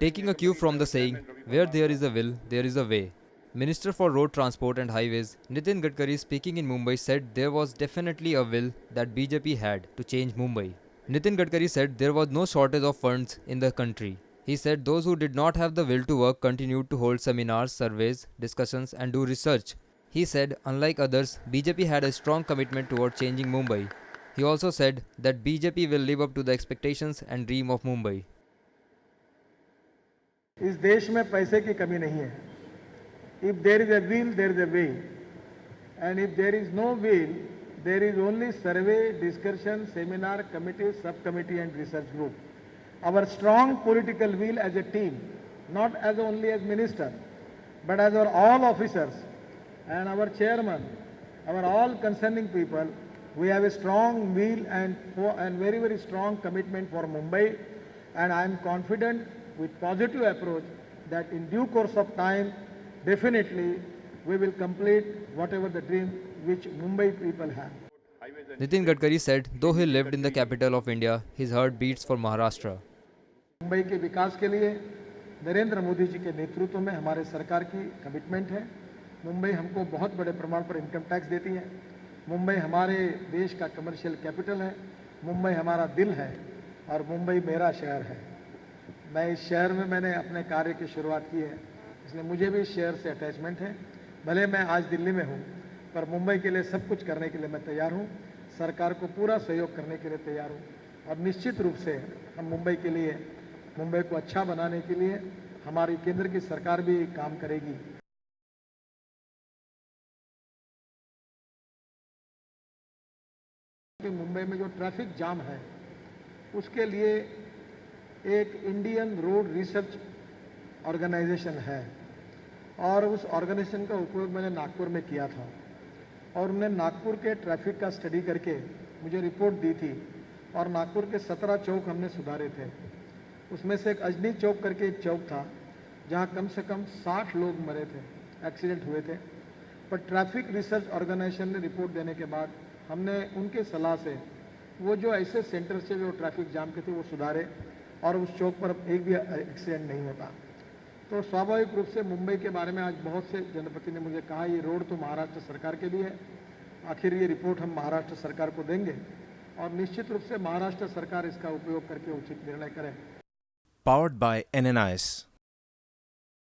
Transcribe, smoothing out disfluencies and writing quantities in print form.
Taking a cue from the saying, where there is a will, there is a way. Minister for Road Transport and Highways Nitin Gadkari speaking in Mumbai said there was definitely a will that BJP had to change Mumbai. Nitin Gadkari said there was no shortage of funds in the country. He said those who did not have the will to work continued to hold seminars, surveys, discussions and do research. He said unlike others, BJP had a strong commitment toward changing Mumbai. He also said that BJP will live up to the expectations and dream of Mumbai. इस देश में पैसे की कमी नहीं है. If there is a will, there is a way. And if there is no will, there is only survey, discussion, seminar, committee, subcommittee and research group. Our strong political will as a team, not as only as minister, but as our all officers and our chairman, our all concerning people, we have a strong will and very, very strong commitment for Mumbai. And I am confident with positive approach that in due course of time, definitely we will complete whatever the dream which Mumbai people have. Nitin Gadkari said though he lived in the capital of India, his heart beats for Maharashtra. Mumbai के विकास के लिए नरेंद्र मोदी जी के नेतृत्व में हमारे सरकार की commitment है. मुंबई हमको बहुत बड़े प्रमाण पर इनकम टैक्स देती है. मुंबई हमारे देश का कमर्शियल कैपिटल है. मुंबई हमारा दिल है और मुंबई मेरा शहर है. मैं इस शहर में मैंने अपने कार्य की शुरुआत की है, इसलिए मुझे भी इस शहर से अटैचमेंट है. भले मैं आज दिल्ली में हूँ, पर मुंबई के लिए सब कुछ करने के लिए मैं तैयार हूँ. सरकार को पूरा सहयोग करने के लिए तैयार हूँ और निश्चित रूप से हम मुंबई के लिए, मुंबई को अच्छा बनाने के लिए हमारी केंद्र की सरकार भी काम करेगी. मुंबई में जो ट्रैफिक जाम है उसके लिए एक इंडियन रोड रिसर्च ऑर्गेनाइजेशन है और उस ऑर्गेनाइजेशन का उपयोग मैंने नागपुर में किया था और उन्होंने नागपुर के ट्रैफिक का स्टडी करके मुझे रिपोर्ट दी थी और नागपुर के 17 चौक हमने सुधारे थे. उसमें से एक अजनी चौक करके एक चौक था जहां कम से कम 60 लोग मरे थे, एक्सीडेंट हुए थे. पर ट्रैफिक रिसर्च ऑर्गेनाइजेशन ने रिपोर्ट देने के बाद हमने उनके सलाह से वो जो ऐसे सेंटर से जो ट्रैफिक जाम के थे वो सुधारे और उस चौक पर एक भी एक्सीडेंट नहीं होता. तो स्वाभाविक रूप से मुंबई के बारे में आज बहुत से जनप्रतिनिधि ने मुझे कहा ये रोड तो महाराष्ट्र सरकार के लिए है. आखिर ये रिपोर्ट हम महाराष्ट्र सरकार को देंगे और निश्चित रूप से महाराष्ट्र सरकार इसका उपयोग करके उचित निर्णय करे. Powered by NNIS.